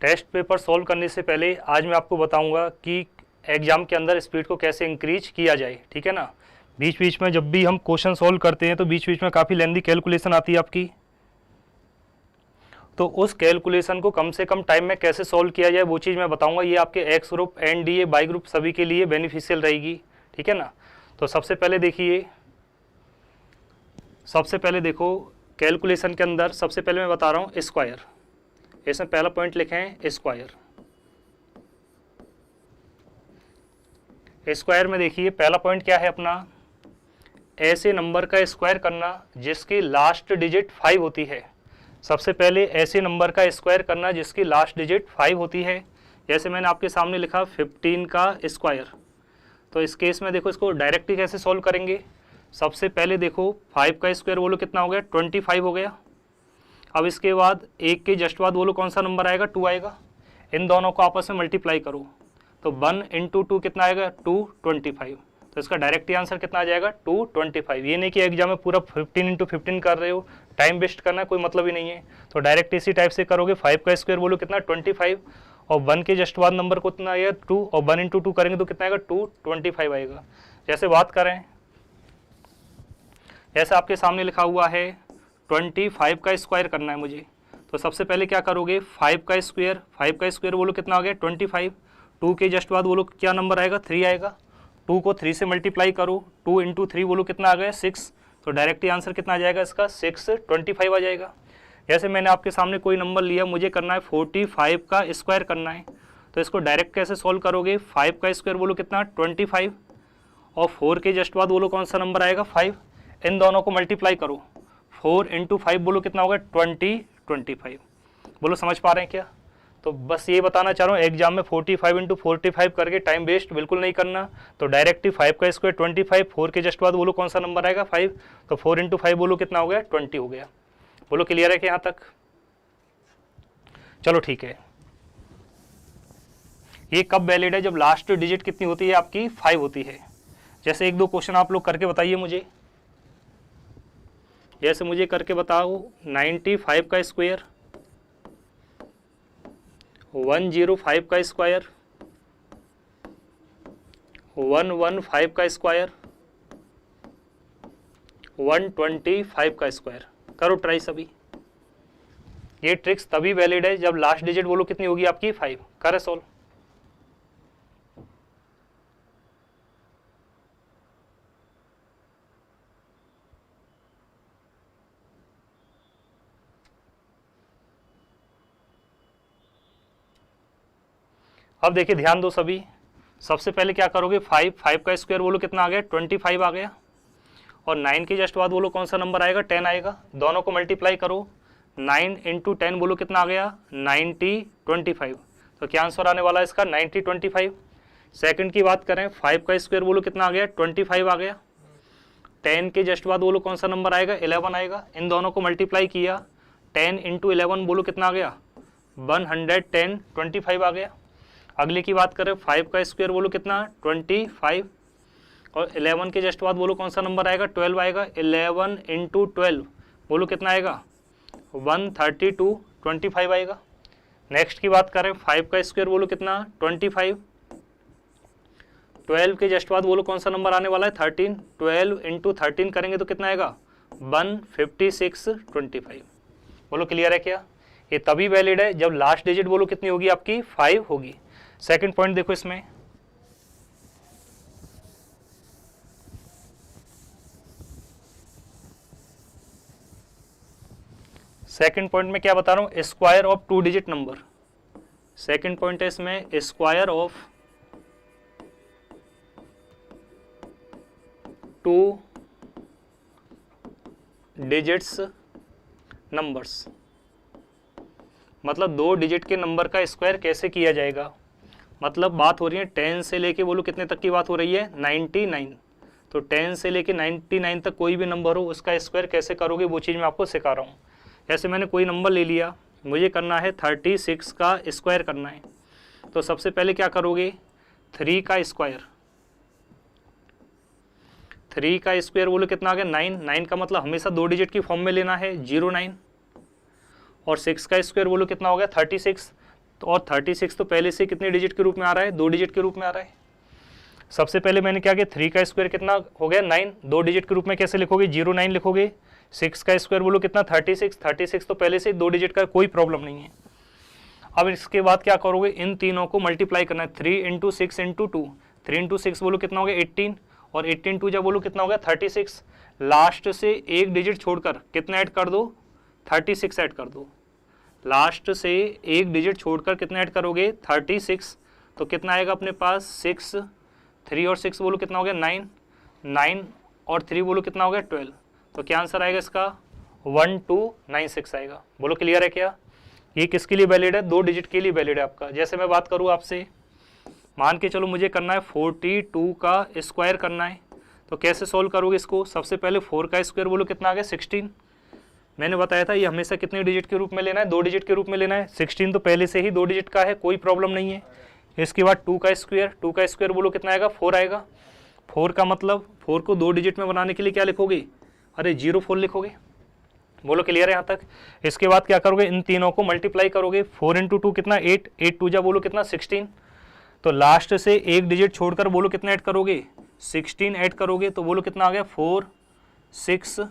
Test paper solve करने से पहले आज मैं आपको बताऊंगा कि एग्ज़ाम के अंदर स्पीड को कैसे इंक्रीज किया जाए, ठीक है ना। बीच बीच में जब भी हम क्वेश्चन सॉल्व करते हैं तो बीच बीच में काफ़ी लेंदी कैलकुलेशन आती है आपकी, तो उस कैलकुलेशन को कम से कम टाइम में कैसे सॉल्व किया जाए वो चीज़ मैं बताऊंगा। ये आपके x group, NDA, by group सभी के लिए बेनिफिशियल रहेगी, ठीक है ना। तो सबसे पहले देखिए, सबसे पहले देखो कैलकुलेशन के अंदर सबसे पहले मैं बता रहा हूँ स्क्वायर। इसमें पहला पॉइंट लिखे हैं स्क्वायर। स्क्वायर में देखिए पहला पॉइंट क्या है अपना, ऐसे नंबर का स्क्वायर करना जिसकी लास्ट डिजिट 5 होती है। सबसे पहले ऐसे नंबर का स्क्वायर करना जिसकी लास्ट डिजिट 5 होती है। जैसे मैंने आपके सामने लिखा 15 का स्क्वायर। तो इस केस में देखो इसको डायरेक्टली कैसे सॉल्व करेंगे। सबसे पहले देखो 5 का स्क्वायर बोलो कितना हो गया, 25 हो गया। अब इसके बाद एक के जस्ट बाद बोलो कौन सा नंबर आएगा, 2 आएगा। इन दोनों को आपस में मल्टीप्लाई करो तो 1 इंटू 2 कितना आएगा, 225। तो इसका डायरेक्ट आंसर कितना आ जाएगा, 225। ये नहीं कि एग्जाम में पूरा 15 इंटू 15 कर रहे हो, टाइम वेस्ट करना कोई मतलब ही नहीं है। तो डायरेक्ट इसी टाइप से करोगे। 5 का स्क्वायर बोलो कितना, 25, और 1 के जस्ट बाद नंबर को कितना आएगा, 2, और 1 इंटू 2 करेंगे तो कितना आएगा, 225 आएगा। जैसे बात करें, जैसे आपके सामने लिखा हुआ है 25 का स्क्वायर करना है मुझे, तो सबसे पहले क्या करोगे, 5 का स्क्वायर बोलो कितना हो गया, 25। 2 के जस्ट बाद बोलो क्या नंबर आएगा, 3 आएगा। 2 को 3 से मल्टीप्लाई करो, 2 इंटू 3 बोलो कितना आ गया, 6। तो डायरेक्टली आंसर कितना आ जाएगा इसका, 625 आ जाएगा। जैसे मैंने आपके सामने कोई नंबर लिया, मुझे करना है 45 का स्क्वायर करना है, तो इसको डायरेक्ट कैसे सॉल्व करोगे। 5 का स्क्वायर बोलो कितना, 25, और 4 के जस्ट बाद बोलो कौन सा नंबर आएगा, 5। इन दोनों को मल्टीप्लाई करो, 4 इंटू 5 बोलो कितना होगा, 25। बोलो समझ पा रहे हैं क्या। तो बस ये बताना चाह रहा हूँ, एग्जाम में 45 इंटू 45 करके टाइम वेस्ट बिल्कुल नहीं करना। तो डायरेक्टली 5 का स्क्वायर 25, 4 के जस्ट बाद बोलो कौन सा नंबर आएगा, 5। तो 4 इंटू 5 बोलो कितना हो गया, 20 हो गया। बोलो क्लियर है कि यहाँ तक। चलो ठीक है। ये कब वैलिड है, जब लास्ट डिजिट कितनी होती है आपकी, 5 होती है। जैसे एक दो क्वेश्चन आप लोग करके बताइए मुझे। जैसे मुझे करके बताओ, 95 का स्क्वायर, 105 का स्क्वायर, 115 का स्क्वायर, 125 का स्क्वायर। करो ट्राई सभी। ये ट्रिक्स तभी वैलिड है जब लास्ट डिजिट बोलो कितनी होगी आपकी, 5। करे सॉल्व। अब देखिए ध्यान दो सभी। सबसे पहले क्या करोगे, 5 का स्क्वायर बोलो कितना आ गया, 25 आ गया। और 9 के जस्ट बाद बोलो कौन सा नंबर आएगा, 10 आएगा। दोनों को मल्टीप्लाई करो, 9 इंटू 10 बोलो कितना आ गया, 9025। तो क्या आंसर आने वाला है इसका, 9025। सेकंड की बात करें, 5 का स्क्वायर बोलो कितना आ गया, 25 आ गया। 10 के जस्ट बाद बोलो कौन सा नंबर आएगा, 11 आएगा। इन दोनों को मल्टीप्लाई किया, 10 इंटू 11 बोलो कितना आ गया, 110, 25 आ गया। अगले की बात करें, 5 का स्क्वायर बोलो कितना, 25, और 11 के जस्ट बाद बोलो कौन सा नंबर आएगा, 12 आएगा। 11 इंटू 12 बोलो कितना आएगा, 132, 25 आएगा। नेक्स्ट की बात करें, 5 का स्क्वायर बोलो कितना, 25। 12 के जस्ट बाद बोलो कौन सा नंबर आने वाला है, 13। 12 इंटू 13 करेंगे तो कितना आएगा, 156, 25। बोलो क्लियर है क्या। ये तभी वैलिड है जब लास्ट डिजिट बोलो कितनी होगी आपकी, 5 होगी। सेकंड पॉइंट देखो इसमें, सेकंड पॉइंट में क्या बता रहा हूं, square of 2 digit number. Second point है इसमें स्क्वायर ऑफ 2 डिजिट्स नंबर्स। मतलब 2 डिजिट के नंबर का स्क्वायर कैसे किया जाएगा। मतलब बात हो रही है 10 से लेके बोलो कितने तक की बात हो रही है, 99। तो 10 से लेके 99 तक कोई भी नंबर हो उसका स्क्वायर कैसे करोगे वो चीज़ मैं आपको सिखा रहा हूँ। जैसे मैंने कोई नंबर ले लिया, मुझे करना है 36 का स्क्वायर करना है। तो सबसे पहले क्या करोगे, 3 का स्क्वायर, 3 का स्क्वायर बोलो कितना आ गया, 9। 9 का मतलब हमेशा 2 डिजिट की फॉर्म में लेना है, 09। और 6 का स्क्वायर बोलो कितना हो गया, 36। तो और 36 तो पहले से कितने डिजिट के रूप में आ रहा है, 2 डिजिट के रूप में आ रहा है। सबसे पहले मैंने क्या किया, 3 का स्क्वायर कितना हो गया 9, 2 डिजिट के रूप में कैसे लिखोगे 09 लिखोगे। 6 का स्क्वायर बोलो कितना 36, 36 तो पहले से 2 डिजिट का, कोई प्रॉब्लम नहीं है। अब इसके बाद क्या करोगे, इन तीनों को मल्टीप्लाई करना है, 3 × 6 × 2, 3 × 6 बोलो कितना हो गया 18, और 18 2 जब बोलो कितना हो गया 36। लास्ट से एक डिजिट छोड़कर कितना ऐड कर दो, 36 ऐड कर दो। लास्ट से एक डिजिट छोड़कर कितना ऐड करोगे 36, तो कितना आएगा अपने पास 6, 3 और 6 बोलो कितना हो गया 9, 9 और 3 बोलो कितना हो गया 12। तो क्या आंसर आएगा इसका 1296 आएगा। बोलो क्लियर है क्या। ये किसके लिए वैलिड है, 2 डिजिट के लिए वैलिड है आपका। जैसे मैं बात करूँ आपसे, मान के चलो मुझे करना है 42 का स्क्वायर करना है, तो कैसे सॉल्व करोगे इसको। सबसे पहले 4 का स्क्वायर बोलो कितना आ गया 16। मैंने बताया था ये हमेशा कितने डिजिट के रूप में लेना है, 2 डिजिट के रूप में लेना है। 16 तो पहले से ही 2 डिजिट का है, कोई प्रॉब्लम नहीं है। इसके बाद 2 का स्क्वायर बोलो कितना आएगा 4 आएगा। 4 का मतलब 4 को 2 डिजिट में बनाने के लिए क्या लिखोगे, अरे 04 लिखोगे। बोलो क्लियर है यहाँ तक। इसके बाद क्या करोगे, इन तीनों को मल्टीप्लाई करोगे, 4 × 2 कितना 8, 8 2 जा बोलो कितना 16। तो लास्ट से एक डिजिट छोड़कर बोलो कितना ऐड करोगे 16 ऐड करोगे, तो बोलो कितना आ गया 4, 6,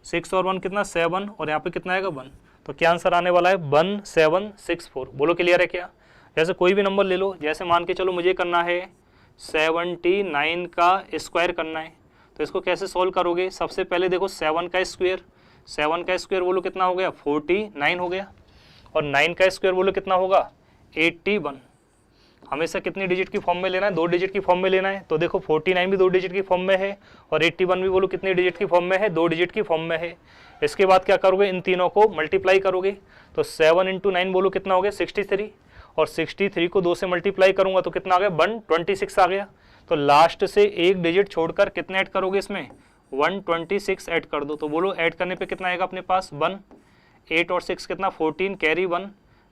6 और 1 कितना 7, और यहाँ पे कितना आएगा 1। तो क्या आंसर आने वाला है 1764। बोलो क्लियर है क्या। जैसे कोई भी नंबर ले लो, जैसे मान के चलो मुझे करना है 79 का स्क्वायर करना है, तो इसको कैसे सॉल्व करोगे। सबसे पहले देखो 7 का स्क्वायर बोलो कितना हो गया 49 हो गया, और 9 का स्क्वायर बोलो कितना होगा 81। हमेशा कितनी डिजिट की फॉर्म में लेना है, 2 डिजिट की फॉर्म में लेना है। तो देखो 49 भी 2 डिजिट की फॉर्म में है, और 81 भी बोलो कितनी डिजिट की फॉर्म में है, 2 डिजिट की फॉर्म में है। इसके बाद क्या करोगे, इन तीनों को मल्टीप्लाई करोगे, तो 7 × 9 बोलो कितना हो गया 63, और 63 को 2 से मल्टीप्लाई करूंगा तो कितना आ गया 126 आ गया। तो लास्ट से एक डिजिट छोड़कर कितना ऐड करोगे इसमें 126 ऐड कर दो। तो बोलो ऐड करने पे कितना आएगा अपने पास 1, 8 और 6 कितना 14 कैरी 1,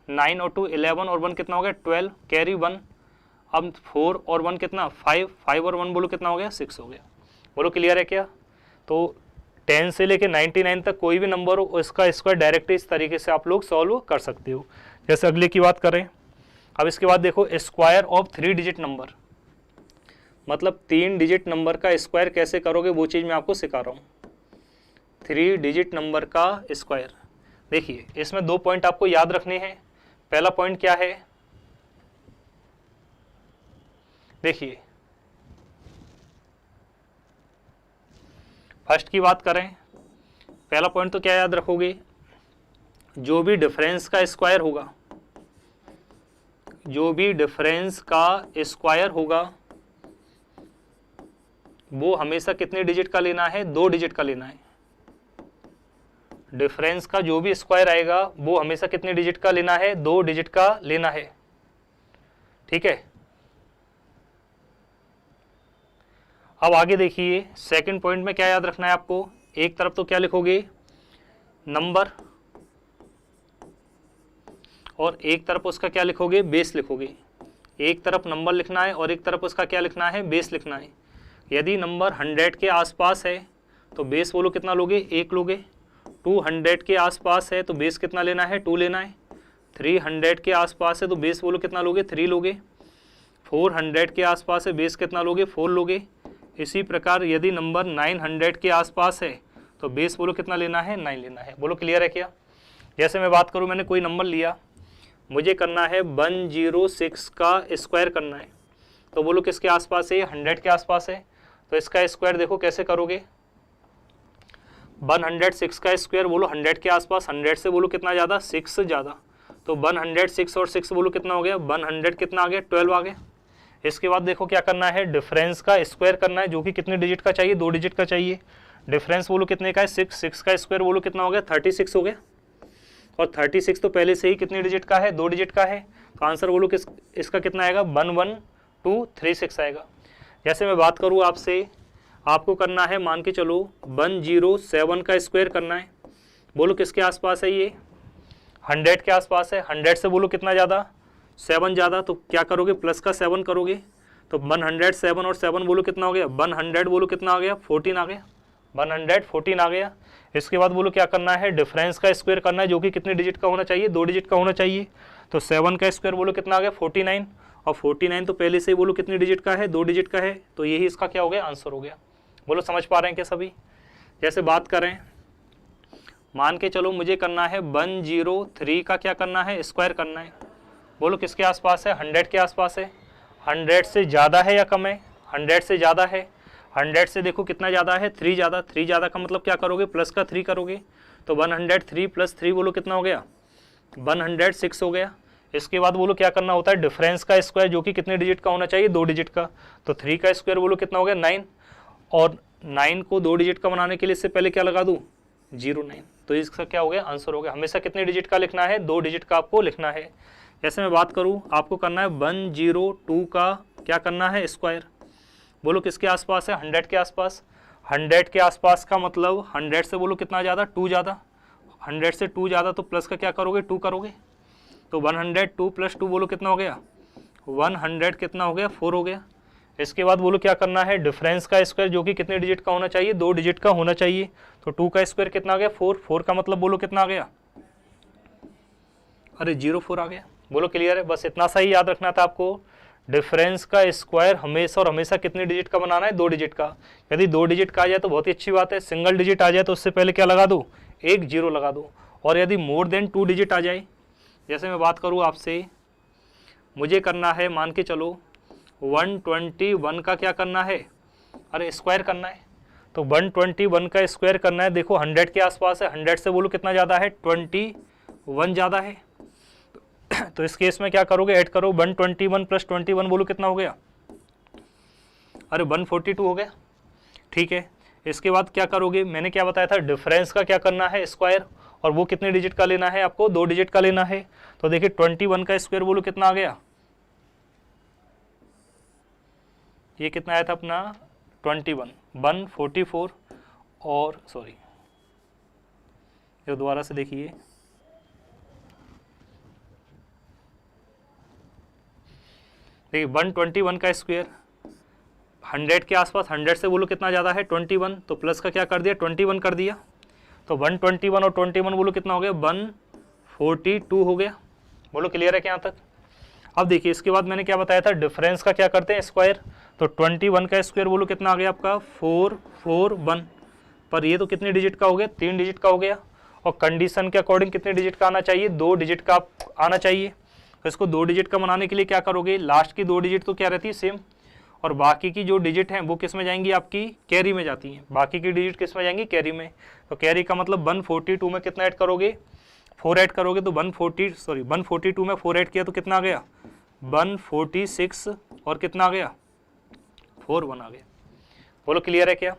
9 और 2 11 और 1 कितना हो गया 12 कैरी 1। अब 4 और 1 कितना 5, 5 और 1 बोलो कितना हो गया 6 हो गया। बोलो क्लियर है क्या। तो 10 से लेके 99 तक कोई भी नंबर हो इसका स्क्वायर डायरेक्ट इस तरीके से आप लोग सॉल्व कर सकते हो। जैसे अगले की बात करें, अब इसके बाद देखो स्क्वायर ऑफ 3 डिजिट नंबर, मतलब 3 डिजिट नंबर का स्क्वायर कैसे करोगे वो चीज़ मैं आपको सिखा रहा हूँ। 3 डिजिट नंबर का स्क्वायर, देखिए इसमें 2 पॉइंट आपको याद रखने हैं। पहला पॉइंट क्या है, देखिए फर्स्ट की बात करें, पहला पॉइंट तो क्या याद रखोगे, जो भी डिफरेंस का स्क्वायर होगा, जो भी डिफरेंस का स्क्वायर होगा वो हमेशा कितने डिजिट का लेना है, 2 डिजिट का लेना है। डिफरेंस का जो भी स्क्वायर आएगा वो हमेशा कितने डिजिट का लेना है, 2 डिजिट का लेना है। ठीक है। अब आगे देखिए सेकंड पॉइंट में क्या याद रखना है आपको, एक तरफ तो क्या लिखोगे नंबर, और एक तरफ उसका क्या लिखोगे बेस लिखोगे। एक तरफ नंबर लिखना है और एक तरफ उसका क्या लिखना है बेस लिखना है। यदि नंबर 100 के आसपास है तो बेस बोलो कितना लोगे 1 लोगे। 200 के आसपास है तो बेस कितना लेना है 2 लेना है। 300 के आसपास है तो बेस बोलो कितना लोगे 3 लोगे। 400 के आसपास है बेस कितना लोगे 4 लोगे। इसी प्रकार यदि नंबर 900 के आसपास है तो बेस बोलो कितना लेना है 9 लेना है। बोलो क्लियर है क्या। जैसे मैं बात करूँ, मैंने कोई नंबर लिया, मुझे करना है 106 का स्क्वायर करना है, तो बोलो किसके आसपास है, 100 के आसपास है। तो इसका स्क्वायर देखो कैसे करोगे, 106 का स्क्वायर बोलो 100 के आसपास, 100 से बोलो कितना ज़्यादा 6 से ज़्यादा, तो 106 और 6 बोलो कितना हो गया 100 कितना आ गया 12 आ गया। इसके बाद देखो क्या करना है, डिफरेंस का स्क्वायर करना है जो कि कितने डिजिट का चाहिए 2 डिजिट का चाहिए। डिफरेंस बोलो कितने का है 6, 6 का स्क्वायर बोलो कितना हो गया 36 हो गया, और 36 तो पहले से ही कितने डिजिट का है 2 डिजिट का है। तो आंसर बोलो किस इसका कितना आएगा 11236 आएगा। जैसे मैं बात करूँ आपसे, आपको करना है मान के चलो 107 का स्क्वायर करना है, बोलो किसके आसपास है ये 100 के आसपास है। 100 से बोलो कितना ज़्यादा 7 ज़्यादा, तो क्या करोगे प्लस का 7 करोगे, तो 107 और 7 बोलो कितना हो गया 100 बोलो कितना आ गया 14 आ गया, 114 आ गया। इसके बाद बोलो क्या करना है, डिफरेंस का स्क्वायर करना है जो कि कितने डिजिट का होना चाहिए 2 डिजिट का होना चाहिए। तो 7 का स्क्वायर बोलो कितना आ गया 49, और 49 तो पहले से ही बोलो कितनी डिजिट का है, 2 डिजिट का है, तो यही इसका क्या हो गया आंसर हो गया। बोलो समझ पा रहे हैं क्या सभी। जैसे बात करें, मान के चलो मुझे करना है 103 का क्या करना है स्क्वायर करना है, बोलो किसके आसपास है, 100 के आसपास है। 100 से ज़्यादा है या कम है, 100 से ज़्यादा है। 100 से देखो कितना ज़्यादा है, 3 ज़्यादा, 3 ज़्यादा का मतलब क्या करोगे, प्लस का 3 करोगे, तो 103 प्लस 3 बोलो कितना हो गया, 106 हो गया। इसके बाद बोलो क्या करना होता है, डिफरेंस का स्क्वायर, जो कि कितने डिजिट का होना चाहिए, 2 डिजिट का, तो 3 का स्क्वायर बोलो कितना हो गया 9, और 9 को 2 डिजिट का बनाने के लिए इससे पहले क्या लगा दूँ 09, तो इसका क्या हो गया आंसर हो गया। हमेशा कितने डिजिट का लिखना है, 2 डिजिट का आपको लिखना है। जैसे मैं बात करूँ, आपको करना है 102 का क्या करना है स्क्वायर, बोलो किसके आसपास है, 100 के आसपास। 100 के आसपास का मतलब 100 से बोलो कितना ज़्यादा, 2 ज़्यादा, 100 से 2 ज़्यादा, तो प्लस का क्या करोगे 2 करोगे, तो 102 प्लस 2 बोलो कितना हो गया 100, कितना हो गया 4 हो गया। इसके बाद बोलो क्या करना है, डिफरेंस का स्क्वायर, जो कि कितने डिजिट का होना चाहिए, 2 डिजिट का होना चाहिए, तो 2 का स्क्वायर कितना आ गया 4, 4 का मतलब बोलो कितना आ गया, अरे 04 आ गया। बोलो क्लियर है, बस इतना सा ही याद रखना था आपको। डिफरेंस का स्क्वायर हमेशा और हमेशा कितने डिजिट का बनाना है, 2 डिजिट का। यदि 2 डिजिट का आ जाए तो बहुत ही अच्छी बात है, सिंगल डिजिट आ जाए तो उससे पहले क्या लगा दो, एक 0 लगा दो, और यदि मोर देन 2 डिजिट आ जाए, जैसे मैं बात करूँ आपसे, मुझे करना है मान के चलो 121 का क्या करना है, अरे स्क्वायर करना है, तो 121 का स्क्वायर करना है। देखो 100 के आसपास है, 100 से बोलो कितना ज़्यादा है, 21 ज़्यादा है, तो इस केस में क्या करोगे, ऐड करो 121 प्लस 21 बोलो कितना हो गया, अरे 142 हो गया, ठीक है। इसके बाद क्या करोगे, मैंने क्या बताया था, डिफरेंस का क्या करना है स्क्वायर, और वो कितने डिजिट का लेना है आपको, 2 डिजिट का लेना है। तो देखिए 21 का स्क्वायर बोलो कितना आ गया, ये कितना आया था अपना 21, 144, और सॉरी ये दोबारा से देखिए, देखिए 121 का स्क्वायर 100 के आसपास, 100 से बोलो कितना ज़्यादा है 21, तो प्लस का क्या कर दिया 21 कर दिया, तो 121 और 21 बोलो कितना हो गया 142 हो गया। बोलो क्लियर है क्या यहाँ तक। अब देखिए इसके बाद मैंने क्या बताया था, डिफरेंस का क्या करते हैं स्क्वायर, तो 21 का स्क्वायर बोलो कितना आ गया आपका 441, पर ये तो कितने डिजिट का हो गया, 3 डिजिट का हो गया, और कंडीशन के अकॉर्डिंग कितने डिजिट का आना चाहिए, 2 डिजिट का आना चाहिए। तो इसको 2 डिजिट का बनाने के लिए क्या करोगे, लास्ट की 2 डिजिट तो क्या रहती है सेम, और बाकी की जो डिजिट हैं वो किस में जाएंगी, आपकी कैरी में जाती हैं, बाकी की डिजिट किस में जाएंगी, कैरी में। तो कैरी का मतलब 142 में कितना ऐड करोगे, 4 ऐड करोगे, तो 142 में 4 ऐड किया तो कितना आ गया 146, और कितना आ गया 41 आ गया। बोलो क्लियर है क्या।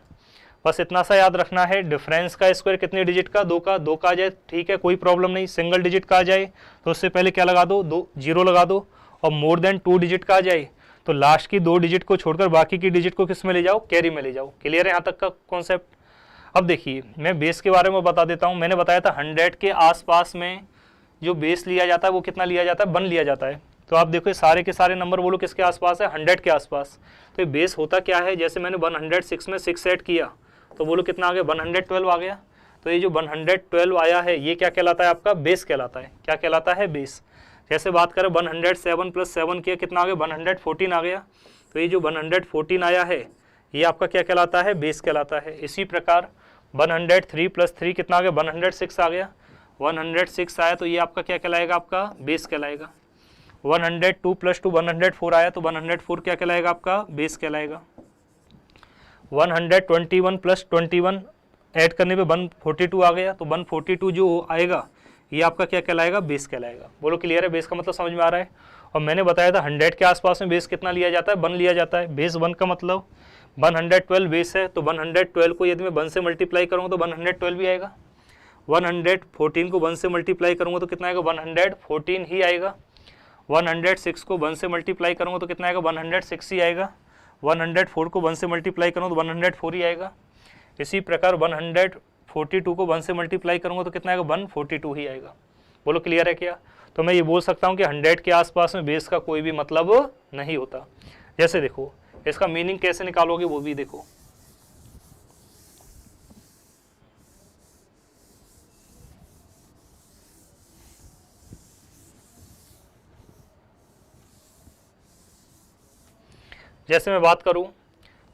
बस इतना सा याद रखना है, डिफरेंस का स्क्वायर कितने डिजिट का, 2 का, 2 का आ जाए ठीक है कोई प्रॉब्लम नहीं, सिंगल डिजिट का आ जाए तो उससे पहले क्या लगा दो, 2 0 लगा दो, और मोर देन 2 डिजिट का आ जाए तो लास्ट की 2 डिजिट को छोड़कर बाकी की डिजिट को किस में ले जाओ, कैरी में ले जाओ। क्लियर है यहाँ तक का कॉन्सेप्ट। अब देखिए मैं बेस के बारे में बता देता हूँ, मैंने बताया था 100 के आसपास में जो बेस लिया जाता है वो कितना लिया जाता है, 1 लिया जाता है। तो आप देखो सारे के सारे नंबर बोलो किसके आसपास है, 100 के आसपास। तो ये बेस होता क्या है, जैसे मैंने 106 में 6 ऐड किया तो बोलो कितना आ गया 112 आ गया। तो ये जो 112 आया है ये क्या कहलाता है, आपका बेस कहलाता है। क्या कहलाता है, बेस। जैसे बात करें 107 प्लस 7 किया कितना आ गया 114 आ गया। तो ये जो 114 आया है ये आपका क्या कहलाता है, बेस कहलाता है। इसी प्रकार 103 प्लस 3 कितना आ गया 106 आ गया, 106 आया तो ये आपका क्या कहलाएगा, आपका बेस कहलाएगा। 102 प्लस 2 104 आया तो 104 क्या कहलाएगा, आपका बेस कहलाएगा। 121 प्लस 21 ऐड करने पे 142 आ गया तो 142 जो आएगा ये आपका क्या कहलाएगा, बेस कहलाएगा। बोलो क्लियर है, बेस का मतलब समझ में आ रहा है। और मैंने बताया था 100 के आसपास में बेस कितना लिया जाता है, 1 लिया जाता है। बेस 1 का मतलब 112 बेस है तो 112 को यदि मैं 1 से मल्टीप्लाई करूँगा तो 112 भी आएगा। 114 को 1 से मल्टीप्लाई करूँगा तो कितना आएगा 114 ही आएगा। 106 को 1 से मल्टीप्लाई करूँगा तो कितना आएगा 106 ही आएगा। 104 को 1 से मल्टीप्लाई करूँ तो 104 ही आएगा। इसी प्रकार 142 को 1 से मल्टीप्लाई करूँगा तो कितना आएगा 142 ही आएगा। बोलो क्लियर है क्या। तो मैं ये बोल सकता हूँ कि 100 के आसपास में बेस का कोई भी मतलब नहीं होता। जैसे देखो इसका मीनिंग कैसे निकालोगे वो भी देखो। जैसे मैं बात करूँ,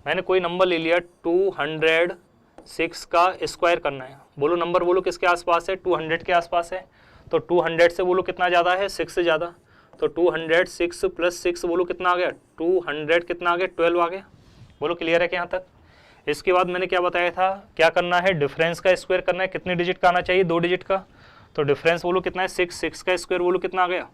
मैंने कोई नंबर ले लिया 206 का स्क्वायर करना है, बोलो नंबर बोलो किसके आसपास है, 200 के आसपास है। तो 200 से बोलो कितना ज़्यादा है, 6 से ज़्यादा। तो 206 प्लस 6 बोलो कितना आ गया, 200 कितना आ गया, 12 आ गया। बोलो क्लियर है कि यहाँ तक। इसके बाद मैंने क्या बताया था, क्या करना है, डिफरेंस का स्क्वायर करना है। कितने डिजिट का आना चाहिए, 2 डिजिट का। तो डिफरेंस बोलो कितना है, 6, 6 का स्क्वायर बोलो कितना आ गया,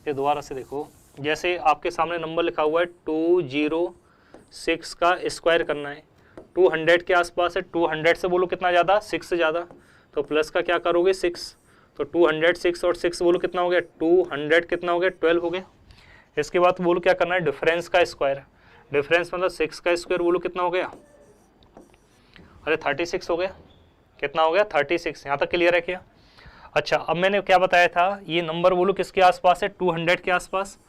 ये दोबारा से देखो, जैसे आपके सामने नंबर लिखा हुआ है 206 का स्क्वायर करना है, 200 के आसपास है, 200 से बोलो कितना ज़्यादा, 6 से ज़्यादा। तो प्लस का क्या करोगे, 6। तो 206 और 6 बोलो कितना हो गया, 200 कितना हो गया, 12 हो गया। इसके बाद बोलो क्या करना है, डिफरेंस का स्क्वायर। डिफरेंस मतलब 6 का स्क्वायर बोलो कितना हो गया, अरे 36 हो गया। कितना हो गया, 36। यहाँ तक क्लियर है क्या। अच्छा, अब मैंने क्या बताया था, ये नंबर बोलो किसके आसपास है, 200 के आसपास।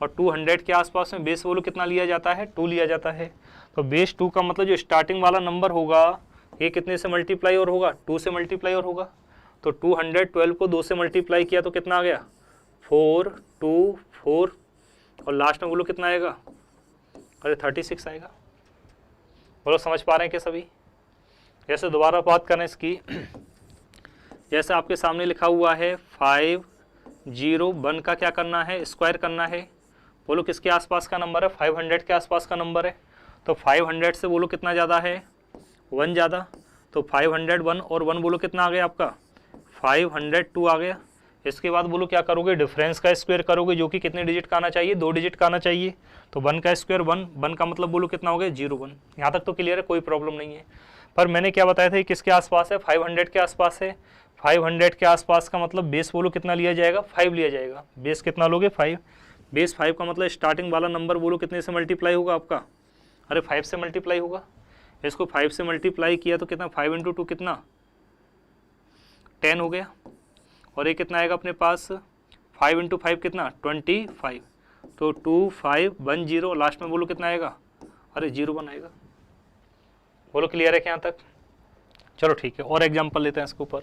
और 200 के आसपास में बेस बोलो कितना लिया जाता है, 2 लिया जाता है। तो बेस 2 का मतलब जो स्टार्टिंग वाला नंबर होगा ये कितने से मल्टीप्लाई और होगा, 2 से मल्टीप्लाई और होगा। तो 212 को 2 से मल्टीप्लाई किया तो कितना आ गया, 4, 2, 4 और लास्ट में बोलो कितना आएगा, अरे 36 आएगा। बोलो समझ पा रहे हैं क्या सभी। जैसे दोबारा बात करें इसकी, जैसे आपके सामने लिखा हुआ है 501 का क्या करना है, स्क्वायर करना है। बोलो किसके आसपास का नंबर है, 500 के आसपास का नंबर है। तो 500 से बोलो कितना ज़्यादा है, 1 ज़्यादा। तो 501 और 1 बोलो कितना आ गया आपका, 502 आ गया। इसके बाद बोलो क्या करोगे, डिफरेंस का स्क्वायर करोगे, जो कि कितने डिजिट का आना चाहिए, 2 डिजिट का आना चाहिए। तो 1 का स्क्वायर 1, 1 का मतलब बोलो कितना हो गया, 01। यहाँ तक तो क्लियर है, कोई प्रॉब्लम नहीं है। पर मैंने क्या बताया था, ये किसके आसपास है, 500 के आसपास है। 500 के आसपास का मतलब बेस बोलो कितना लिया जाएगा, 5 लिया जाएगा। बेस कितना लोगे, 5। बेस 5 का मतलब स्टार्टिंग वाला नंबर बोलो कितने से मल्टीप्लाई होगा आपका, अरे 5 से मल्टीप्लाई होगा। इसको 5 से मल्टीप्लाई किया तो कितना, 5 × 2 कितना, 10 हो गया। और ये कितना आएगा अपने पास, 5 × 5 कितना, 25। तो 2510 लास्ट में बोलो कितना आएगा, अरे 01 आएगा। बोलो क्लियर है क्या यहाँ तक। चलो ठीक है, और एग्जाम्पल लेते हैं इसके ऊपर।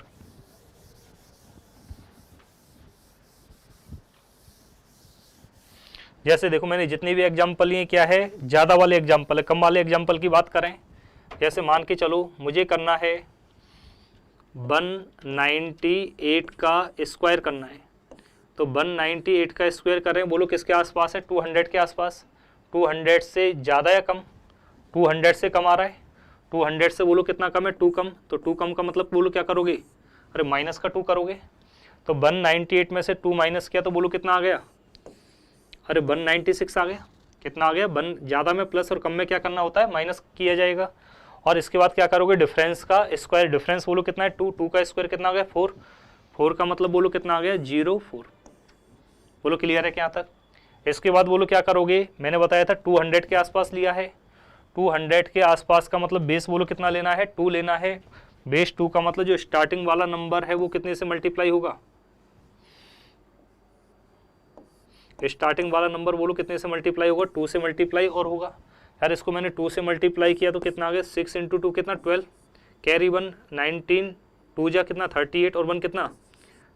जैसे देखो मैंने जितने भी एग्जाम्पल लिए क्या है, ज़्यादा वाले एग्जाम्पल है, कम वाले एग्जाम्पल की बात करें। जैसे मान के चलो मुझे करना है 198 का स्क्वायर करना है। तो 198 का स्क्वायर कर रहे हैं, बोलो किसके आसपास है, 200 के आसपास। 200 से ज़्यादा या कम, 200 से कम आ रहा है। 200 से बोलो कितना कम है, 2 कम। तो 2 कम का मतलब बोलो क्या करोगे, अरे माइनस का 2 करोगे। तो 198 में से 2 माइनस किया तो बोलो कितना आ गया, अरे 196 आ गया। कितना आ गया, 1 ज़्यादा में प्लस और कम में क्या करना होता है, माइनस किया जाएगा। और इसके बाद क्या करोगे, डिफरेंस का स्क्वायर। डिफरेंस बोलो कितना है, 2, 2 का स्क्वायर कितना आ गया, 4। 4 का मतलब बोलो कितना आ गया, 04। बोलो क्लियर है क्या यहाँ तक। इसके बाद बोलो क्या करोगे, मैंने बताया था 200 के आसपास लिया है। 200 के आसपास का मतलब बेस बोलो कितना लेना है, 2 लेना है। बेस 2 का मतलब जो स्टार्टिंग वाला नंबर है वो कितने से मल्टीप्लाई होगा, स्टार्टिंग वाला नंबर बोलो कितने से मल्टीप्लाई होगा, 2 से मल्टीप्लाई और होगा। यार इसको मैंने 2 से मल्टीप्लाई किया तो कितना आ गया, 6 × 2 कितना, 12। कैरी 1, 19, 2 जा कितना 38 और 1 कितना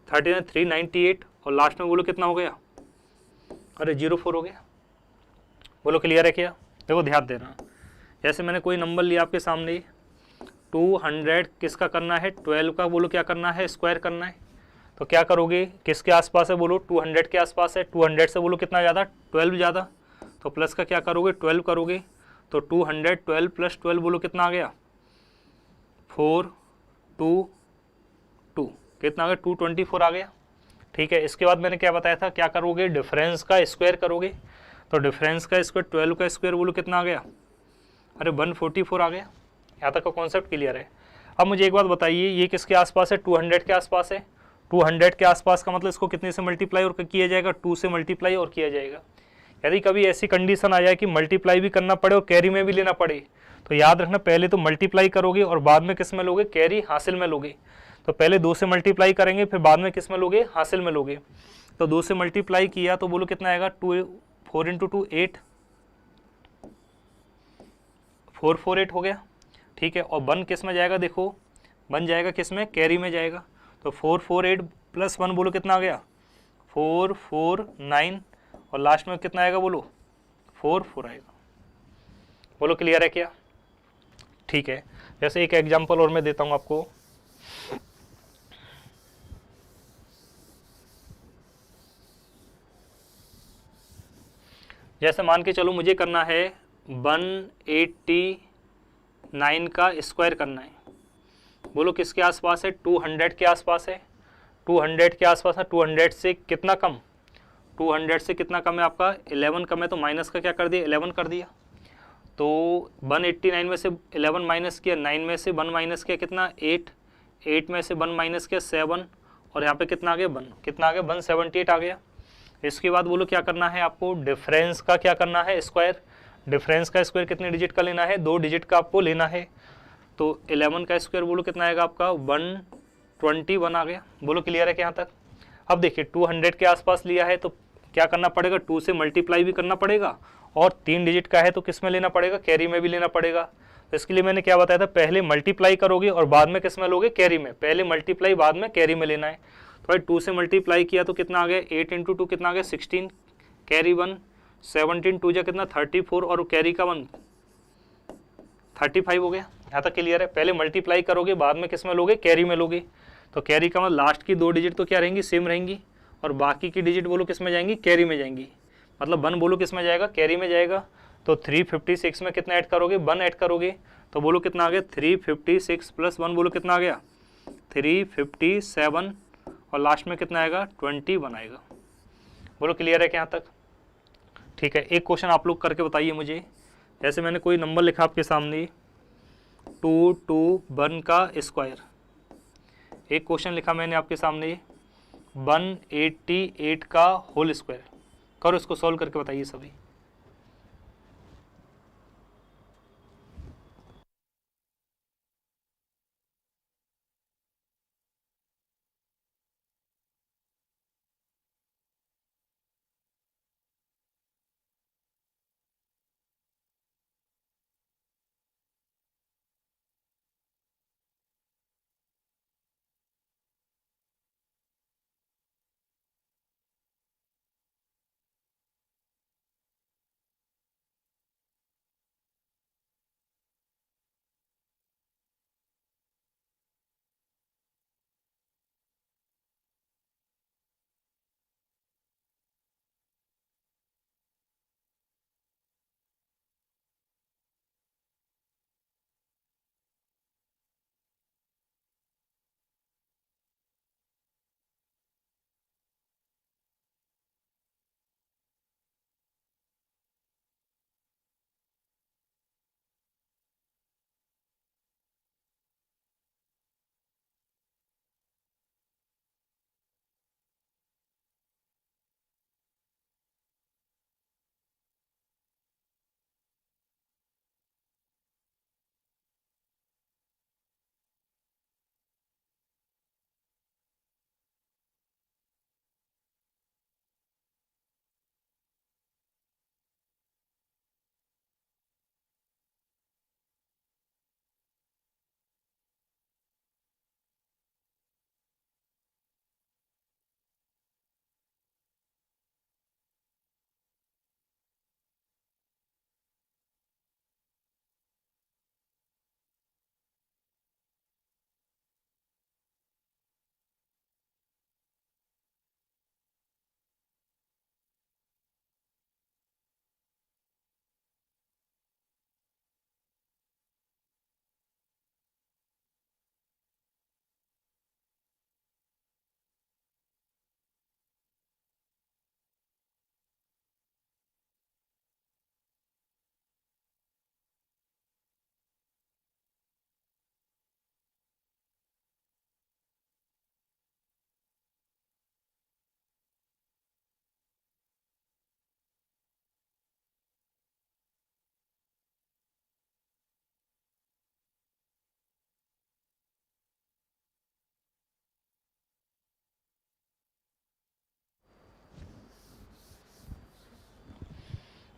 39, 398 और लास्ट में बोलो कितना हो गया, अरे 04 हो गया। बोलो क्लियर है क्या। देखो ध्यान देना, जैसे मैंने कोई नंबर लिया आपके सामने, 200 किसका करना है, 12 का बोलो क्या करना है, स्क्वायर करना है। तो क्या करोगे, किसके आसपास है बोलो, 200 के आसपास है। 200 से बोलो कितना ज़्यादा, 12 ज़्यादा। तो प्लस का क्या करोगे, 12 करोगे। तो 212 + 12 बोलो कितना आ गया, 422 कितना आ गया, 224 आ गया। ठीक है, इसके बाद मैंने क्या बताया था, क्या करोगे, डिफरेंस का स्क्वायर करोगे। तो डिफरेंस का स्क्वायर, 12 का स्क्वायर बोलो कितना आ गया, अरे 144 आ गया। यहाँ तक का कॉन्सेप्ट क्लियर है। अब मुझे एक बात बताइए, ये किसके आसपास है, 200 के आसपास है। 200 के आसपास का मतलब इसको कितने से मल्टीप्लाई और किया जाएगा, 2 से मल्टीप्लाई और किया जाएगा। यदि कभी ऐसी कंडीशन आ जाए कि मल्टीप्लाई भी करना पड़े और कैरी में भी लेना पड़े, तो याद रखना पहले तो मल्टीप्लाई करोगे और बाद में किस में लोगे, कैरी हासिल में लोगे। तो पहले 2 से मल्टीप्लाई करेंगे, फिर बाद में किस में लोगे, हासिल में लोगे। तो 2 से मल्टीप्लाई किया तो बोलो कितना आएगा, 4 × 2 8, 448 हो गया। ठीक है, और 1 किस में जाएगा, देखो 1 जाएगा किस में, कैरी में जाएगा। तो 448 + 1 बोलो कितना आ गया, 449 और लास्ट में कितना आएगा बोलो, 44 आएगा। बोलो क्लियर है क्या? ठीक है, जैसे एक एग्जांपल और मैं देता हूँ आपको। जैसे मान के चलो मुझे करना है 189 का स्क्वायर करना है। बोलो किसके आसपास है, 200 के आसपास है, 200 के आसपास है। 200 से कितना कम, 200 से कितना कम है आपका, 11 कम है, तो माइनस का क्या कर दिया, 11 कर दिया। तो 189 में से 11 माइनस किया, 9 में से 1 माइनस किया कितना, 8, 8 में से 1 माइनस किया 7, और यहाँ पे कितना आ गया 1, कितना आ गया 178 आ गया। इसके बाद बोलो क्या करना है आपको, डिफरेंस का क्या करना है, स्क्वायर। डिफरेंस का स्क्वायर कितने डिजिट का लेना है, 2 डिजिट का आपको लेना है। तो 11 का स्क्वायर बोलो कितना आएगा आपका, 121 आ गया। बोलो क्लियर है कि यहाँ तक? अब देखिए 200 के आसपास लिया है तो क्या करना पड़ेगा, 2 से मल्टीप्लाई भी करना पड़ेगा, और 3 डिजिट का है तो किस में लेना पड़ेगा, कैरी में भी लेना पड़ेगा। तो इसके लिए मैंने क्या बताया था, पहले मल्टीप्लाई करोगे और बाद में किस में लोगे, कैरी में। पहले मल्टीप्लाई बाद में कैरी में लेना है। तो भाई 2 से मल्टीप्लाई किया तो कितना आ गया, 8 × 2 कितना आ गया 16, कैरी 1, 17 2 जा कितना 34, और कैरी का 1 35 हो गया। यहाँ तक क्लियर है? पहले मल्टीप्लाई करोगे बाद में किस में लोगे, कैरी में लोगे। तो कैरी का मतलब लास्ट की 2 डिजिट तो क्या रहेंगी, सेम रहेंगी, और बाकी की डिजिट बोलो किस में जाएंगी, कैरी में जाएंगी। मतलब 1 बोलो किस में जाएगा, कैरी में जाएगा। तो 356 में कितना ऐड करोगे, 1 ऐड करोगे, तो बोलो कितना आ गया 356 + 1 बोलो कितना आ गया 357, और लास्ट में कितना आएगा 21 आएगा। बोलो क्लियर है क्या यहाँ तक? ठीक है, एक क्वेश्चन आप लोग करके बताइए मुझे। जैसे मैंने कोई नंबर लिखा आपके सामने 221 का स्क्वायर, एक क्वेश्चन लिखा मैंने आपके सामने 188 का होल स्क्वायर। करो इसको सॉल्व करके बताइए सभी।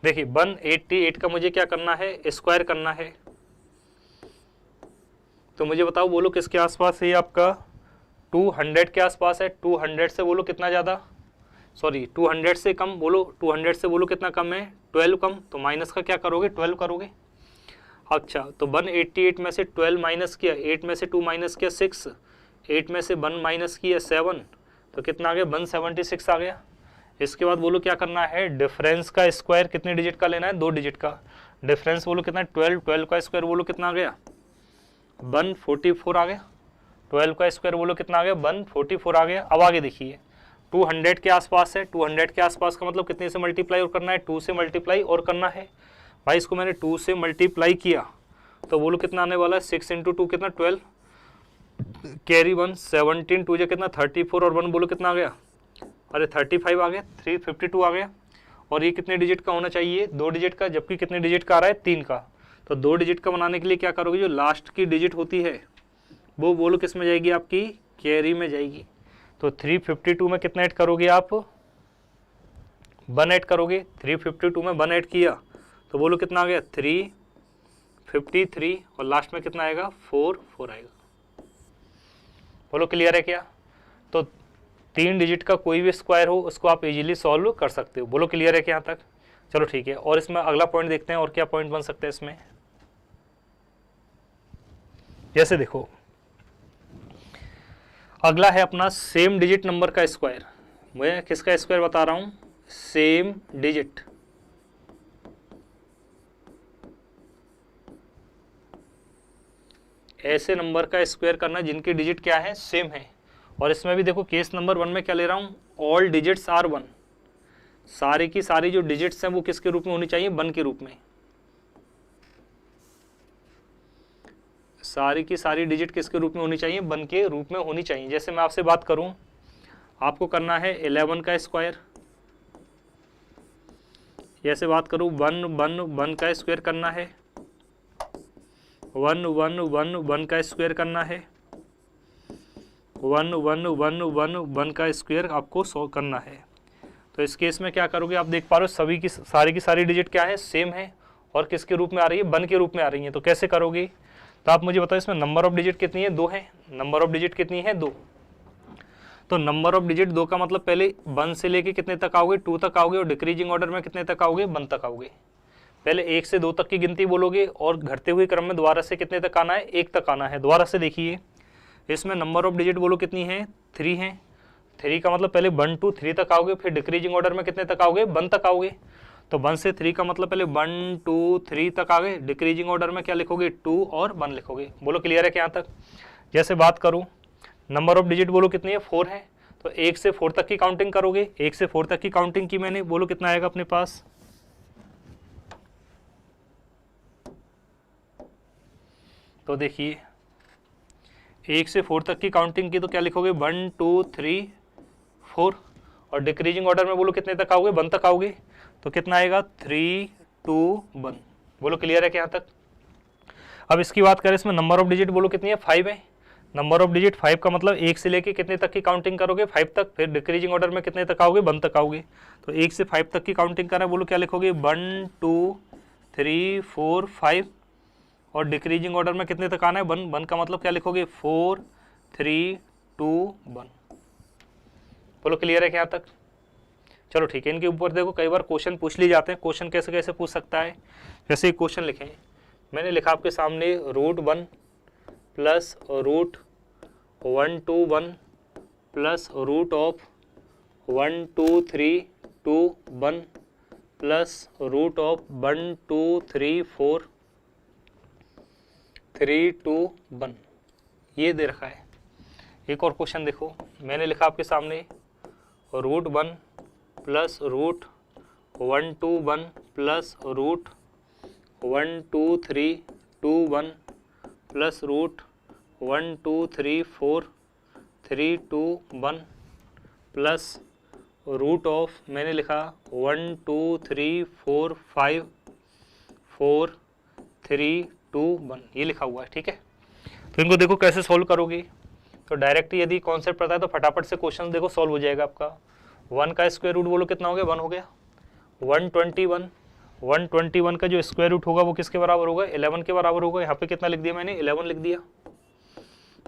देखिए 188 का मुझे क्या करना है, स्क्वायर करना है। तो मुझे बताओ बोलो किसके आसपास है, आपका 200 के आसपास है। 200 से बोलो कितना ज़्यादा, सॉरी 200 से कम बोलो, 200 से बोलो कितना कम है, 12 कम, तो माइनस का क्या करोगे, 12 करोगे। अच्छा, तो 188 में से 12 माइनस किया, 8 में से 2 माइनस किया 6, 8 में से 1 माइनस किया 7, तो कितना आ गया 176 आ गया। इसके बाद बोलो क्या करना है, डिफरेंस का स्क्वायर कितने डिजिट का लेना है, 2 डिजिट का। डिफरेंस बोलो कितना है 12, 12 का स्क्वायर बोलो कितना आ गया 144 आ गया। 12 का स्क्वायर बोलो कितना आ गया 144 आ गया। अब आगे देखिए 200 के आसपास है, 200 के आसपास का मतलब कितने से मल्टीप्लाई और करना है, 2 से मल्टीप्लाई और करना है। भाई इसको मैंने 2 से मल्टीप्लाई किया तो बोलो कितना आने वाला है, 6 × 2 कितना 12, कैरी 1, 17 2 कितना 34 और 1 बोलो कितना आ गया, अरे 35 आ गया, 352 आ गया। और ये कितने डिजिट का होना चाहिए, 2 डिजिट का, जबकि कितने डिजिट का आ रहा है 3 का। तो 2 डिजिट का बनाने के लिए क्या करोगे, जो लास्ट की डिजिट होती है वो बोलो किस में जाएगी, आपकी कैरी में जाएगी। तो 352 में कितना ऐड करोगे आप, 1 ऐड करोगे। 352 में 1 ऐड किया तो बोलो कितना आ गया 353 और लास्ट में कितना आएगा 4 आएगा। बोलो क्लियर है क्या। तो 3 डिजिट का कोई भी स्क्वायर हो उसको आप इजीली सॉल्व कर सकते हो। बोलो क्लियर है क्या यहाँ तक। चलो ठीक है, और इसमें अगला पॉइंट देखते हैं और क्या पॉइंट बन सकते हैं इसमें। जैसे देखो अगला है अपना सेम डिजिट नंबर का स्क्वायर। मैं किसका स्क्वायर बता रहा हूँ, सेम डिजिट। ऐसे नंबर का स्क्वायर करना जिनकी डिजिट क्या है, सेम है। और इसमें भी देखो केस नंबर 1 में क्या ले रहा हूँ, ऑल डिजिट्स आर 1। सारी की सारी जो डिजिट्स हैं वो किसके रूप में होनी चाहिए, 1 के रूप में। सारी की सारी डिजिट किसके रूप में होनी चाहिए, 1 के रूप में होनी चाहिए। जैसे मैं आपसे बात करूं, आपको करना है 11 का स्क्वायर। जैसे बात करूं 1 1 1 का स्क्वायर करना है, 1 1 1 1 का स्क्वायर करना है, 1 1 1 1 1 का स्क्वायर आपको 100 करना है। तो इस केस में क्या करोगे, आप देख पा रहे हो सभी की सारी डिजिट क्या है, सेम है और किसके रूप में आ रही है, 1 के रूप में आ रही है। तो कैसे करोगे, तो आप मुझे बताओ इसमें नंबर ऑफ डिजिट कितनी है, 2 है। नंबर ऑफ डिजिट कितनी है, 2। तो नंबर ऑफ डिजिट 2 का मतलब पहले 1 से लेके कितने तक आओगे, 2 तक आओगे, और डिक्रीजिंग ऑर्डर में कितने तक आओगे, 1 तक आओगे। पहले 1 से 2 तक की गिनती बोलोगे और घटते हुए क्रम में दोबारा से कितने तक आना है, 1 तक आना है। दोबारा से देखिए इसमें नंबर ऑफ डिजिट बोलो कितनी है, 3 है। 3 का मतलब पहले 1 2 3 तक आओगे, फिर डिक्रीजिंग ऑर्डर में कितने तक आओगे, 1 तक आओगे। तो 1 से 3 का मतलब पहले 1 2 3 तक आ गए, डिक्रीजिंग ऑर्डर में क्या लिखोगे, 2 और 1 लिखोगे। बोलो क्लियर है क्या यहाँ तक। जैसे बात करूँ नंबर ऑफ डिजिट बोलो कितनी है, 4 है। तो 1 से 4 तक की काउंटिंग करोगे, 1 से 4 तक की काउंटिंग की मैंने, बोलो कितना आएगा अपने पास, तो देखिए 1 से 4 तक की काउंटिंग की तो क्या लिखोगे, 1 2 3 4, और डिक्रीजिंग ऑर्डर में बोलो कितने तक आओगे, 1 तक आओगे। तो कितना आएगा 3 2 1। बोलो क्लियर है क्या यहाँ तक। अब इसकी बात करें, इसमें नंबर ऑफ डिजिट बोलो कितनी है, 5 है। नंबर ऑफ डिजिट 5 का मतलब 1 से लेके कितने तक की काउंटिंग करोगे, 5 तक, फिर डिक्रीजिंग ऑर्डर में कितने तक आओगे, 1 तक आओगे। तो 1 से 5 तक की काउंटिंग करना है, बोलो क्या लिखोगे, 1 2 3 4 5, और डिक्रीजिंग ऑर्डर में कितने तक आना है, 1 1 का मतलब क्या लिखोगे, 4 3 2 1। बोलो क्लियर है क्या यहाँ तक। चलो ठीक है, इनके ऊपर देखो कई बार क्वेश्चन पूछ लिए जाते हैं। क्वेश्चन कैसे कैसे पूछ सकता है, जैसे एक क्वेश्चन लिखें, मैंने लिखा आपके सामने √1 प्लस √121 प्लस √12321 प्लस √1234321 ये दे रखा है। एक और क्वेश्चन देखो, मैंने लिखा आपके सामने √1 प्लस √121 प्लस √12321 प्लस √1234321 प्लस मैंने लिखा 1 2 3 4 5 4 3 2 1 ये लिखा हुआ है। ठीक है, तो इनको देखो कैसे सॉल्व करोगे। तो डायरेक्ट यदि कॉन्सेप्ट पता है तो फटाफट से क्वेश्चन देखो सॉल्व हो जाएगा आपका। 1 का स्क्वायर रूट बोलो कितना हो गया, 1 हो गया। 121 का जो स्क्वायर रूट होगा वो किसके बराबर होगा, 11 के बराबर होगा। यहाँ पे कितना लिख दिया मैंने, 11 लिख दिया।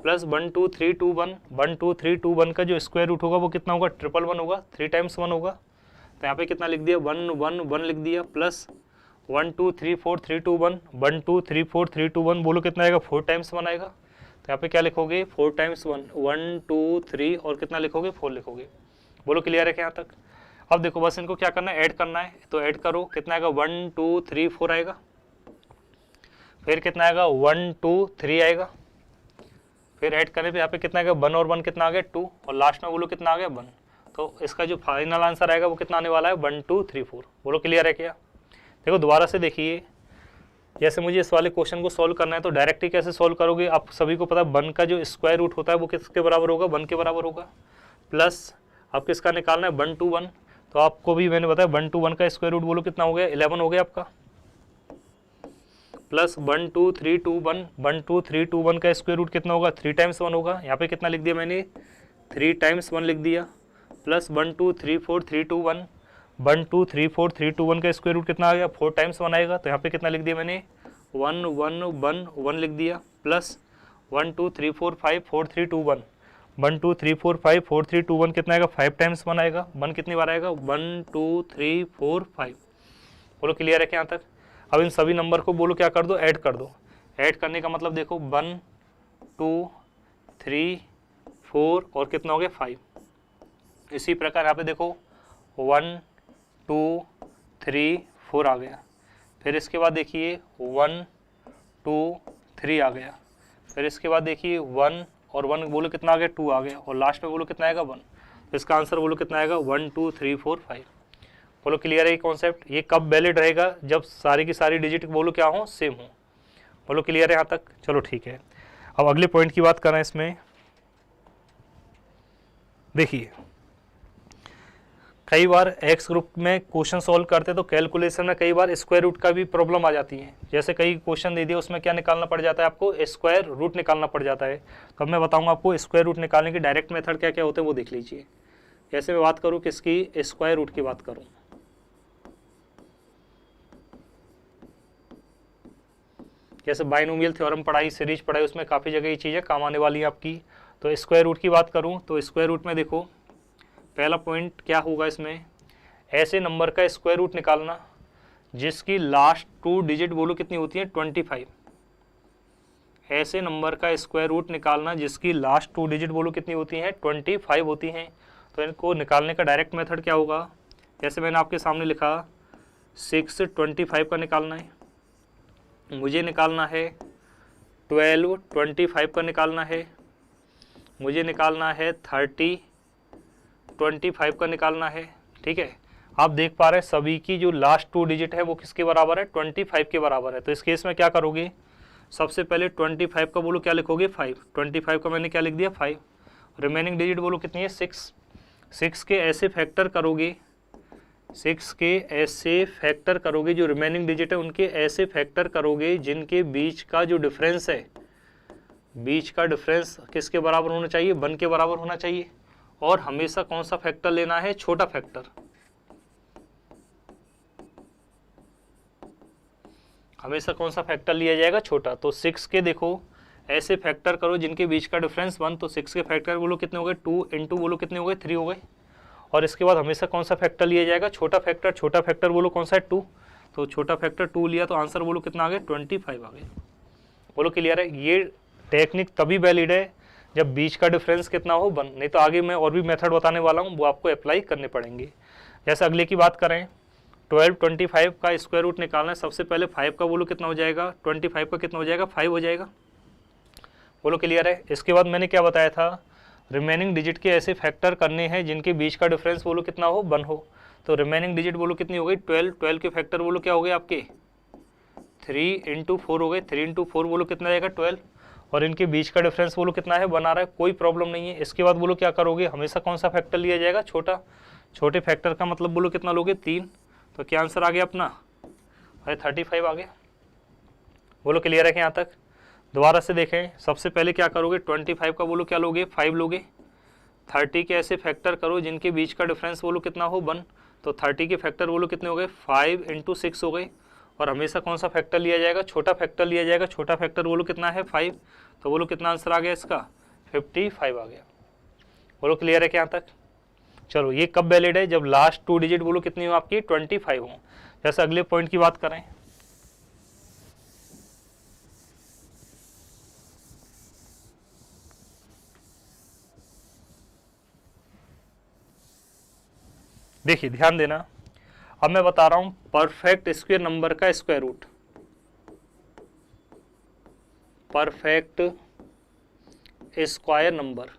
प्लस 1 2 3 2 1, 1 2 3 2 1 का जो स्क्वायर रूट होगा वो कितना होगा, 1 होगा, 3 टाइम्स 1 होगा। तो यहाँ पे कितना लिख दिया, 1 1 1 लिख दिया, प्लस 1 2 3 4 3 2 1, 1 2 3 4 3 2 1, बोलो कितना आएगा, 4 टाइम्स 1 आएगा। तो यहाँ पे क्या लिखोगे, 4 टाइम्स 1, 1 2 3 और कितना लिखोगे, 4 लिखोगे। बोलो क्लियर है क्या यहाँ तक। अब देखो बस इनको क्या करना है, ऐड करना है, तो ऐड करो, कितना आएगा, 1 2 3 4 आएगा, फिर कितना आएगा, 1 2 3 आएगा, फिर ऐड करने पे यहाँ पे कितना आएगा, 1 और 1 कितना आ गया, 2, और लास्ट में बोलो कितना आ गया, 1। तो इसका जो फाइनल आंसर आएगा वो कितना आने वाला है, 1 2 3 4। बोलो क्लियर है क्या। देखो दोबारा से देखिए, जैसे मुझे इस वाले क्वेश्चन को सॉल्व करना है तो डायरेक्टली कैसे सॉल्व करोगे, आप सभी को पता है 1 का जो स्क्वायर रूट होता है वो किसके बराबर होगा, 1 के बराबर होगा, प्लस आप किसका निकालना है, 1 2 1, तो आपको भी मैंने बताया 1 2 1 का स्क्वायर रूट बोलो कितना हो गया, 11 हो गया आपका, प्लस 1 2 3 2 1, 1 2 3 2 1 का स्क्वायर रूट कितना होगा, 3 टाइम्स 1 होगा, यहाँ पे कितना लिख दिया मैंने, 3 टाइम्स 1 लिख दिया, प्लस 1 2 3 4 3 2 1, 1 2 3 4 3 2 1 का स्क्वायर रूट कितना आ गया, 4 टाइम्स 1 आएगा, तो यहाँ पे कितना लिख दिया मैंने, 1 1 1 1 लिख दिया, प्लस 1 2 3 4 5 4 3 2 1, 1 2 3 4 5 4 3 2 1 कितना आएगा, 5 टाइम्स 1 आएगा, 1 कितनी बार आएगा, 1 2 3 4 5। बोलो क्लियर है क्या यहाँ तक। अब इन सभी नंबर को बोलो क्या कर दो, ऐड कर दो। ऐड करने का मतलब देखो 1 2 3 4 और कितना हो गया, 5। इसी प्रकार यहाँ पे देखो 1 2 3 4 आ गया, फिर इसके बाद देखिए 1 2 3 आ गया, फिर इसके बाद देखिए 1 और 1 बोलो कितना आ गया, 2 आ गया, और लास्ट में बोलो कितना आएगा, 1। तो इसका आंसर बोलो कितना आएगा, 1 2 3 4 5। बोलो क्लियर है ये कॉन्सेप्ट। ये कब वैलिड रहेगा, जब सारी की सारी डिजिट बोलो क्या हो, सेम हो। बोलो क्लियर है यहाँ तक। चलो ठीक है, अब अगले पॉइंट की बात करें इसमें। देखिए कई बार एक्स ग्रुप में क्वेश्चन सॉल्व करते तो कैलकुलेशन में कई बार स्क्वायर रूट का भी प्रॉब्लम आ जाती है। जैसे कई क्वेश्चन दे दिए उसमें क्या निकालना पड़ जाता है, आपको स्क्वायर रूट निकालना पड़ जाता है। तो अब मैं बताऊंगा आपको स्क्वायर रूट निकालने की डायरेक्ट मेथड क्या क्या होते हैं वो देख लीजिए। जैसे मैं बात करूँ किसकी, स्क्वायर रूट की बात करूँ, जैसे बाइनोमियल थ्योरम पढ़ाई, सीरीज पढ़ाई, उसमें काफ़ी जगह ये चीज़ें काम आने वाली हैं आपकी। तो स्क्वायर रूट की बात करूँ तो स्क्वायर रूट में देखो पहला पॉइंट क्या होगा इसमें, ऐसे नंबर का स्क्वायर रूट निकालना जिसकी लास्ट 2 डिजिट बोलो कितनी होती है, 25। ऐसे नंबर का स्क्वायर रूट निकालना जिसकी लास्ट 2 डिजिट बोलो कितनी होती हैं, 25 होती हैं। तो इनको निकालने का डायरेक्ट मेथड क्या होगा, जैसे मैंने आपके सामने लिखा 6 25 का निकालना है, मुझे निकालना है 12 25 का निकालना है, मुझे निकालना है 30 25 का निकालना है। ठीक है, आप देख पा रहे हैं सभी की जो लास्ट 2 डिजिट है वो किसके बराबर है, 25 के बराबर है। तो इस केस में क्या करोगे, सबसे पहले 25 का बोलो क्या लिखोगे, 5। 25 का मैंने क्या लिख दिया, 5। रिमेनिंग डिजिट बोलो कितनी है, 6। 6 के ऐसे फैक्टर करोगे, 6 के ऐसे फैक्टर करोगे, जो रिमेनिंग डिजिट है उनके ऐसे फैक्टर करोगे जिनके बीच का जो डिफरेंस है, बीच का डिफरेंस किसके बराबर होना चाहिए, 1 के बराबर होना चाहिए। और हमेशा कौन सा फैक्टर लेना है, छोटा फैक्टर। हमेशा कौन सा फैक्टर लिया जाएगा, छोटा। तो 6 के देखो ऐसे फैक्टर करो जिनके बीच का डिफरेंस 1, तो 6 के फैक्टर बोलो कितने हो गए, 2 इंटू बोलो कितने हो गए, 3 हो गए। और इसके बाद हमेशा कौन सा फैक्टर लिया जाएगा, छोटा फैक्टर। छोटा फैक्टर बोलो कौन सा है, 2। तो छोटा फैक्टर 2 लिया तो आंसर बोलो कितना आ गया, 25 आ गया। बोलो क्लियर है। ये टेक्निक तभी वैलिड है जब बीच का डिफरेंस कितना हो, 1। नहीं तो आगे मैं और भी मेथड बताने वाला हूँ, वो आपको अप्लाई करने पड़ेंगे। जैसे अगले की बात करें, 12 25 का स्क्वायर रूट निकालना है। सबसे पहले 5 का बोलो कितना हो जाएगा, 25 का कितना हो जाएगा, 5 हो जाएगा। बोलो क्लियर है। इसके बाद मैंने क्या बताया था, रिमेनिंग डिजिट के ऐसे फैक्टर करने हैं जिनके बीच का डिफरेंस बोलो कितना हो, 1 हो। तो रिमेनिंग डिजिट बोलो कितनी हो गई, 12। 12 के फैक्टर बोलो क्या हो गए आपके, 3 इंटू 4 हो गए। 3 इंटू 4 बोलो कितना जाएगा, 12। और इनके बीच का डिफरेंस बोलो कितना है, 1 आ रहा है, कोई प्रॉब्लम नहीं है। इसके बाद बोलो क्या करोगे, हमेशा कौन सा फैक्टर लिया जाएगा, छोटा। छोटे फैक्टर का मतलब बोलो कितना लोगे, 3। तो क्या आंसर आ गया अपना, अरे 35 आ गया। बोलो क्लियर है कि यहाँ तक। दोबारा से देखें, सबसे पहले क्या करोगे, 25 का बोलो क्या लोगे, 5 लोगे। 30 के ऐसे फैक्टर करो जिनके बीच का डिफरेंस बोलो कितना हो, 1। तो 30 के फैक्टर बोलो कितने हो गए, 5 इंटू 6 हो गए। और हमेशा कौन सा फैक्टर लिया जाएगा, छोटा फैक्टर लिया जाएगा। छोटा फैक्टर बोलो कितना है, 5। तो बोलो कितना आंसर आ गया इसका, 55 आ गया। बोलो क्लियर है क्या यहाँ तक? चलो ये कब वैलिड है, जब लास्ट 2 डिजिट बोलो कितनी हो आपकी, 25 हो। जैसे अगले पॉइंट की बात करें, देखिए ध्यान देना, अब मैं बता रहा हूं परफेक्ट स्क्वायर नंबर का square root. Perfect square number,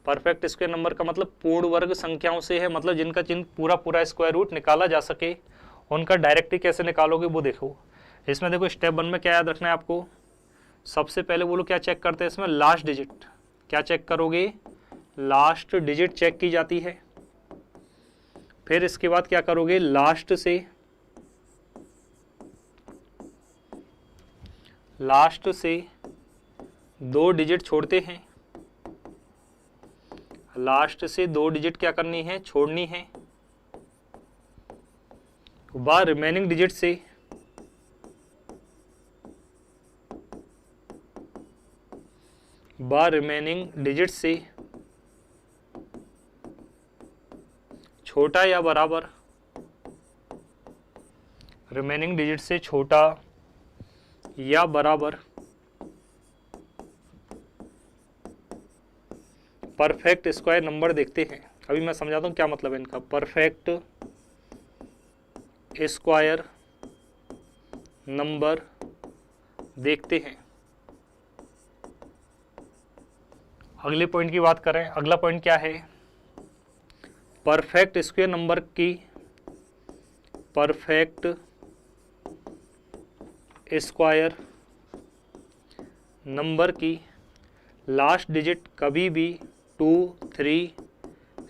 perfect square number का मतलब पूर्ण वर्ग संख्याओं से है, मतलब जिनका चिन्ह पूरा पूरा स्क्वायर रूट निकाला जा सके, उनका डायरेक्टली कैसे निकालोगे वो देखो। इसमें देखो स्टेप 1 में क्या याद रखना है आपको, सबसे पहले बोलो क्या चेक करते हैं इसमें, लास्ट डिजिट। क्या चेक करोगे, लास्ट डिजिट चेक की जाती है। फिर इसके बाद क्या करोगे, लास्ट से 2 डिजिट छोड़ते हैं। लास्ट से 2 डिजिट क्या करनी है, छोड़नी है। बाद रिमेनिंग डिजिट से छोटा या बराबर, रिमेनिंग डिजिट से छोटा या बराबर परफेक्ट स्क्वायर नंबर देखते हैं। अभी मैं समझाता हूँ क्या मतलब है इनका। परफेक्ट स्क्वायर नंबर देखते हैं। अगले पॉइंट की बात करें, अगला पॉइंट क्या है, परफेक्ट स्क्वायर नंबर की, परफेक्ट स्क्वायर नंबर की लास्ट डिजिट कभी भी 2, 3,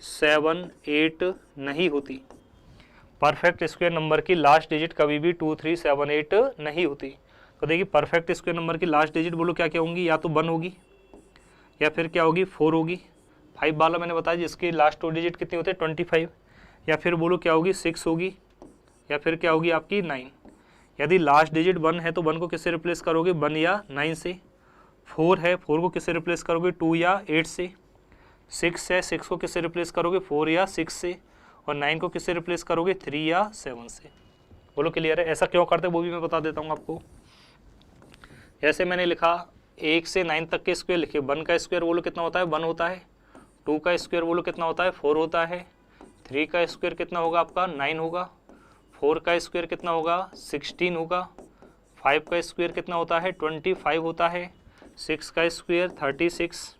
7, 8 नहीं होती। परफेक्ट स्क्वायर नंबर की लास्ट डिजिट कभी भी 2, 3, 7, 8 नहीं होती। तो देखिए परफेक्ट स्क्वायर नंबर की लास्ट डिजिट बोलो क्या क्या होंगी, या तो 1 होगी या फिर क्या होगी 4 होगी। 5 वाला मैंने बताया जिसकी लास्ट 2 डिजिट कितनी होते हैं 25, या फिर बोलो क्या होगी 6 होगी, या फिर क्या होगी आपकी 9। यदि लास्ट डिजिट 1 है तो 1 को किससे रिप्लेस करोगे, 1 या 9 से। 4 है, 4 को किससे रिप्लेस करोगे, 2 या 8 से। 6 है, 6 को किससे रिप्लेस करोगे, 4 या 6 से। और 9 को किससे रिप्लेस करोगे, 3 या 7 से। बोलो क्लियर है? ऐसा क्यों करते हैं वो भी मैं बता देता हूँ आपको। जैसे मैंने लिखा 1 से 9 तक के स्क्वायर लिखे, 1 का स्क्वायर बोलो कितना होता है, 1 होता है। 2 का स्क्वायर बोलो कितना होता है, 4 होता है। 3 का स्क्वायर कितना होगा आपका, 9 होगा। 4 का स्क्वायर कितना होगा, 16 होगा। 5 का स्क्वायर कितना होता है, 25 होता है। 6 का स्क्वायर 36।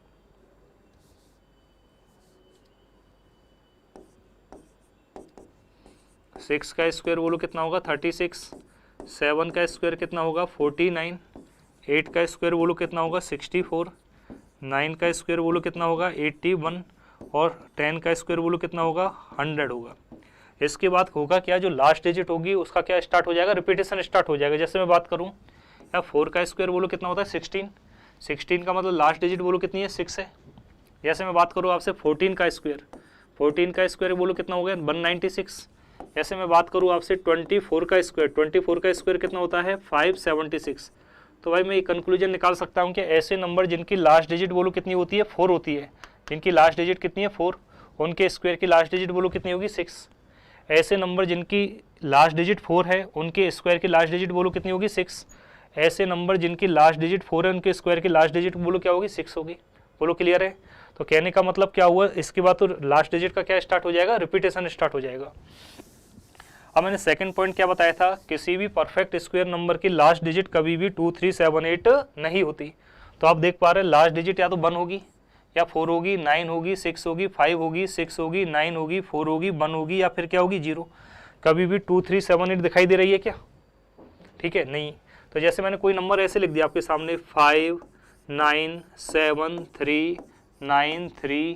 6 का स्क्वायर बोलो कितना होगा, 36। 7 का स्क्वायर कितना होगा, 49। 8 का स्क्वायर बोलो कितना होगा, 64। 9 का स्क्वायर बोलो कितना होगा, 81। और 10 का स्क्वायर बोलो कितना होगा, 100 होगा। इसके बाद होगा क्या, जो लास्ट डिजिट होगी उसका क्या स्टार्ट हो जाएगा, रिपीटेशन स्टार्ट हो जाएगा। जैसे मैं बात करूं या 4 का स्क्वायर बोलो कितना होता है, 16। 16 का मतलब लास्ट डिजिट बोलो कितनी है, 6 है। जैसे मैं बात करूं आपसे 14 का स्क्वायर, 14 का स्क्वायर बोलो कितना हो गया, 196। जैसे मैं बात करूं आपसे 24 का स्क्वायर, 24 का स्क्वायर कितना होता है, 576। तो भाई मैं ये कंक्लूजन निकाल सकता हूं कि ऐसे नंबर जिनकी लास्ट डिजिट बोलो कितनी होती है, 4 होती है, जिनकी लास्ट डिजिट कितनी है 4, उनके स्क्वायर की लास्ट डिजिट बोलो कितनी होगी, 6। ऐसे नंबर जिनकी लास्ट डिजिट 4 है उनके स्क्वायर की लास्ट डिजिट बोलो कितनी होगी, 6। ऐसे नंबर जिनकी लास्ट डिजिट 4 है उनके स्क्वायर की लास्ट डिजिट बोलो क्या होगी, 6 होगी। बोलो क्लियर है? तो कहने का मतलब क्या हुआ, इसके बाद तो लास्ट डिजिट का क्या स्टार्ट हो जाएगा, रिपीटेशन स्टार्ट हो जाएगा। अब मैंने सेकंड पॉइंट क्या बताया था, किसी भी परफेक्ट स्क्वायर नंबर की लास्ट डिजिट कभी भी 2, 3, 7, 8 नहीं होती। तो आप देख पा रहे हैं लास्ट डिजिट या तो 1 होगी या 4 होगी, 9 होगी, 6 होगी, 5 होगी, 6 होगी, 9 होगी, 4 होगी, 1 होगी, या फिर क्या होगी 0। कभी भी 2, 3, 7, 8 दिखाई दे रही है क्या? ठीक है, नहीं। तो जैसे मैंने कोई नंबर ऐसे लिख दिया आपके सामने 5, 9, 7, 3, 9, 3,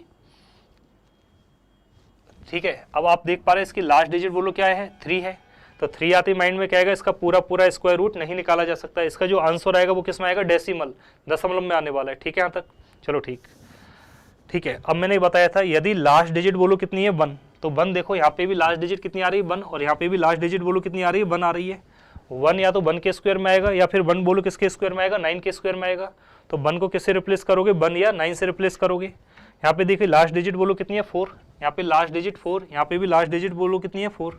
ठीक है। अब आप देख पा रहे हैं इसकी लास्ट डिजिट बोलो क्या है, 3 है। तो 3 आती माइंड में क्या आएगा, इसका पूरा पूरा स्क्वायर रूट नहीं निकाला जा सकता। इसका जो आंसर आएगा वो किस में आएगा, डेसिमल, दशमलव में आने वाला है। ठीक है यहाँ तक, चलो ठीक है। अब मैंने बताया था यदि लास्ट डिजिट बोलो कितनी है, 1, तो 1 देखो यहाँ पे भी लास्ट डिजिट कितनी आ रही है, 1, और यहाँ पे भी लास्ट डिजिट बोलो कितनी आ रही है, 1 आ रही है। 1 या तो 1 के स्क्वायर में आएगा या फिर 1 बोलो किसके स्क्वायर में आएगा, 9 के स्क्वायर में आएगा। तो 1 को किससे रिप्लेस करोगे, 1 या 9 से रिप्लेस करोगे। यहाँ पे देखिए लास्ट डिजिट बोलो कितनी है 4, यहाँ पे लास्ट डिजिट 4, यहाँ पे भी लास्ट डिजिट बोलो कितनी है 4।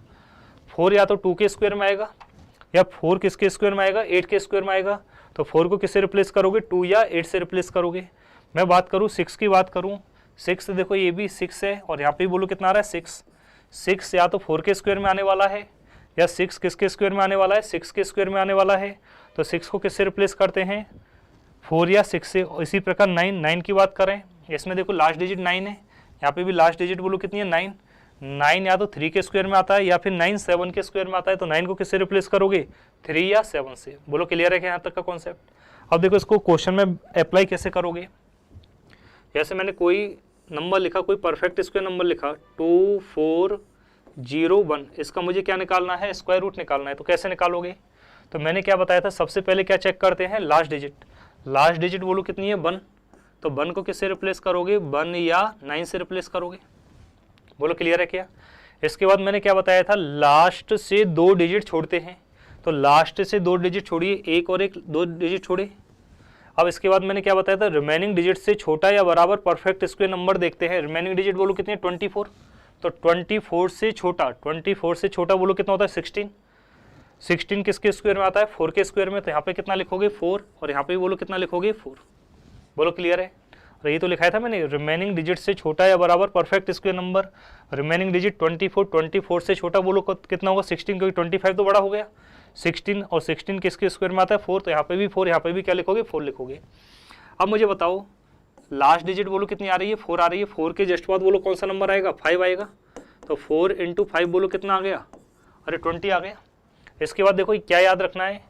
4 या तो 2 के स्क्वायर में आएगा या 4 किसके स्क्वायर में आएगा, 8 के स्क्वायर में आएगा। तो 4 को किससे रिप्लेस करोगे, 2 या 8 से रिप्लेस करोगे। मैं बात करूँ 6 की बात करूँ, 6 देखो ये भी 6 है और यहाँ पे बोलो कितना आ रहा है 6। 6 या तो 4 के स्क्वायर में आने वाला है या 6 किसके स्क्वायर में आने वाला है, 6 के स्क्वायर में आने वाला है। तो 6 को किससे रिप्लेस करते हैं, 4 या 6 से। इसी प्रकार 9 की बात करें, इसमें देखो लास्ट डिजिट 9 है, यहाँ पे भी लास्ट डिजिट बोलो कितनी है 9। 9 या तो 3 के स्क्वायर में आता है या फिर 9 7 के स्क्वायर में आता है। तो 9 को किससे रिप्लेस करोगे, 3 या 7 से। बोलो क्लियर है क्या यहाँ तक का कॉन्सेप्ट। अब देखो इसको क्वेश्चन में अप्लाई कैसे करोगे। जैसे मैंने कोई नंबर लिखा, कोई परफेक्ट स्क्वायर नंबर लिखा 2 4 0 1, इसका मुझे क्या निकालना है, स्क्वायर रूट निकालना है। तो कैसे निकालोगे, तो मैंने क्या बताया था, सबसे पहले क्या चेक करते हैं, लास्ट डिजिट। लास्ट डिजिट बोलो कितनी है 1, तो 1 को किससे रिप्लेस करोगे, 1 या 9 से रिप्लेस करोगे। बोलो क्लियर है क्या। इसके बाद मैंने क्या बताया था, लास्ट से 2 डिजिट छोड़ते हैं। तो लास्ट से 2 डिजिट छोड़िए, एक और एक 2 डिजिट छोड़े। अब इसके बाद मैंने क्या बताया था, रिमेनिंग डिजिट से छोटा या बराबर परफेक्ट स्क्वायर नंबर देखते हैं। रिमेनिंग डिजिट बोलो कितनी है 24, तो 24 से छोटा, 24 से छोटा बोलो कितना होता है 16। 16 किसके स्क्वायर में आता है, 4 के स्क्वायर में। तो यहाँ पे कितना लिखोगे 4 और यहाँ पे बोलो कितना लिखोगे 4। बोलो क्लियर है। और ये तो लिखाया था मैंने, रिमेनिंग डिजिट से छोटा या बराबर perfect square number. Remaining digit 24, 24 से छोटा बोलो कितना होगा 16, क्योंकि 25 तो बड़ा हो गया। 16 और 16 किसके स्क्वायर में आता है 4, तो यहाँ पे भी 4, यहाँ पे भी क्या लिखोगे 4 लिखोगे। अब मुझे बताओ लास्ट डिजिट बोलो कितनी आ रही है, 4 आ रही है। 4 के जस्ट बाद बोलो कौन सा नंबर आएगा, 5 आएगा। तो 4 × 5 बोलो कितना आ गया, अरे 20 आ गया। इसके बाद देखो क्या याद रखना है,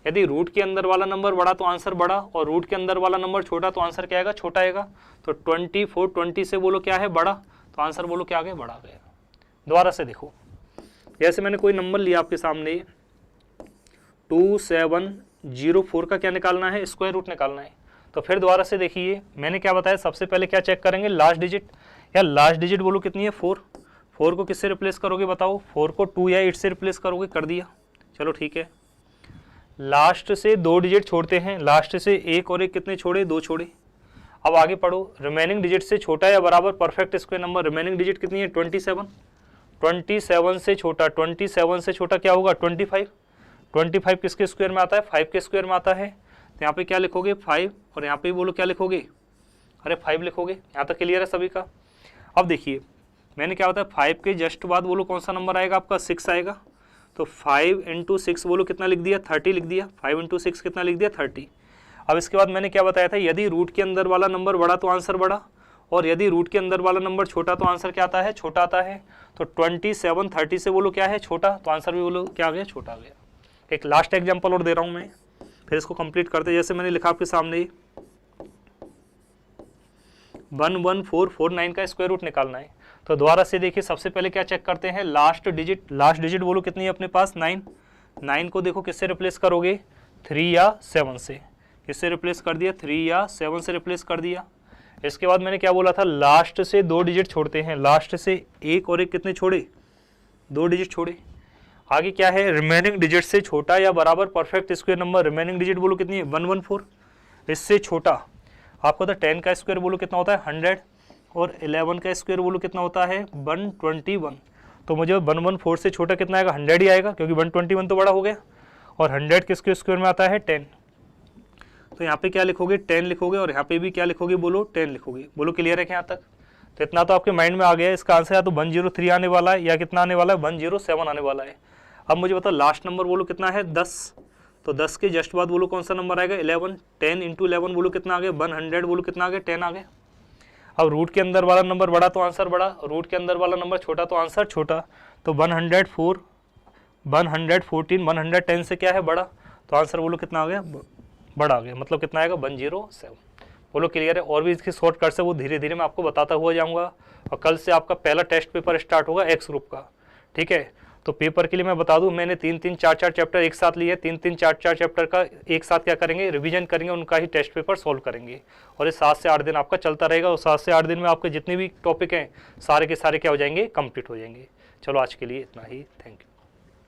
यदि रूट के अंदर वाला नंबर बड़ा तो आंसर बड़ा, और रूट के अंदर वाला नंबर छोटा तो आंसर क्या आएगा, छोटा आएगा। तो 24 20 से बोलो क्या है बड़ा, तो आंसर बोलो क्या आ गया, बड़ा आ गया। दोबारा से देखो, जैसे मैंने कोई नंबर लिया आपके सामने 2704 का क्या निकालना है, स्क्वायर रूट निकालना है। तो फिर दोबारा से देखिए मैंने क्या बताया, सबसे पहले क्या चेक करेंगे, लास्ट डिजिट। या लास्ट डिजिट बोलो कितनी है 4। 4 को किससे रिप्लेस करोगे बताओ, 4 को 2 या 8 से रिप्लेस करोगे, कर दिया, चलो ठीक है। लास्ट से 2 डिजिट छोड़ते हैं, लास्ट से एक और एक कितने छोड़े, 2 छोड़े। अब आगे पढ़ो, रिमेनिंग डिजिट से छोटा या बराबर perfect square number. Remaining digit कितनी है 27। 27 से छोटा, 27 से छोटा क्या होगा 25। 25 किसके स्क्वायर में आता है, 5 के स्क्वायर में आता है। तो यहाँ पे क्या लिखोगे 5 और यहाँ पे बोलो क्या लिखोगे, अरे 5 लिखोगे। यहाँ तक क्लियर है सभी का। अब देखिए मैंने क्या होता है 5 के जस्ट बाद बोलो कौन सा नंबर आएगा आपका, 6 आएगा। तो 5 × 6 बोलो कितना लिख दिया, 30 लिख दिया। 5 × 6 कितना लिख दिया, 30। अब इसके बाद मैंने क्या बताया था, यदि रूट के अंदर वाला नंबर बड़ा तो आंसर बड़ा, और यदि रूट के अंदर वाला नंबर छोटा तो आंसर क्या आता है, छोटा आता है। तो 27 30 से बोलो क्या है, छोटा, तो आंसर भी बोलो क्या आ गया, छोटा आ गया। एक लास्ट एग्जाम्पल और दे रहा हूँ मैं, फिर इसको कंप्लीट करते। जैसे मैंने लिखा आपके सामने 11449 का स्क्वायर रूट निकालना है। तो दोबारा से देखिए, सबसे पहले क्या चेक करते हैं, लास्ट डिजिट। लास्ट डिजिट बोलो कितनी है अपने पास 9। 9 को देखो किससे रिप्लेस करोगे, 3 या 7 से। किससे रिप्लेस कर दिया, 3 या 7 से रिप्लेस कर दिया। इसके बाद मैंने क्या बोला था, लास्ट से 2 डिजिट छोड़ते हैं। लास्ट से एक और एक कितने छोड़े, 2 डिजिट छोड़े। आगे क्या है, रिमेनिंग डिजिट से छोटा या बराबर perfect square number. Remaining digit बोलो कितनी है 114। इससे छोटा आपको तो 10 का स्क्वायर बोलो कितना होता है 100, और 11 का स्क्वायर बोलो कितना होता है 121। तो मुझे 114 से छोटा कितना आएगा, 100 ही आएगा, क्योंकि 121 तो बड़ा हो गया। और 100 किसके स्क्वायर में आता है 10। तो यहाँ पे क्या लिखोगे 10 लिखोगे, और यहाँ पे भी क्या लिखोगे, बोलो 10 लिखोगे। बोलो क्लियर है क्या यहाँ तक। तो इतना तो आपके माइंड में आ गया है। इसका आंसर या तो 103 आने वाला है या कितना आने वाला है 107 आने वाला है। अब मुझे बताओ लास्ट नंबर बोलो कितना है 10। तो 10 के जस्ट बाद बोलो कौन सा नंबर आएगा 11। 10 × 11 बोलो कितना आ गया 100, बोलो कितना आ गया 10 आ गया। अब रूट के अंदर वाला नंबर बड़ा तो आंसर बड़ा, रूट के अंदर वाला नंबर छोटा तो आंसर छोटा। तो 104 114 110 से क्या है बड़ा, तो आंसर बोलो कितना आ गया, बड़ा आ गया। मतलब कितना आएगा 107। बोलो क्लियर है। और भी इसकी शॉर्टकट से वो धीरे धीरे मैं आपको बताता हुआ जाऊँगा। और कल से आपका पहला टेस्ट पेपर स्टार्ट होगा एक्स ग्रुप का, ठीक है। तो पेपर के लिए मैं बता दूं, मैंने 3-3 4-4 चैप्टर एक साथ लिए। 3-3 4-4 चैप्टर का एक साथ क्या करेंगे, रिवीजन करेंगे, उनका ही टेस्ट पेपर सॉल्व करेंगे। और ये 7 से 8 दिन आपका चलता रहेगा। और 7 से 8 दिन में आपके जितने भी टॉपिक हैं सारे के सारे क्या हो जाएंगे, कंप्लीट हो जाएंगे। चलो आज के लिए इतना ही, थैंक यू।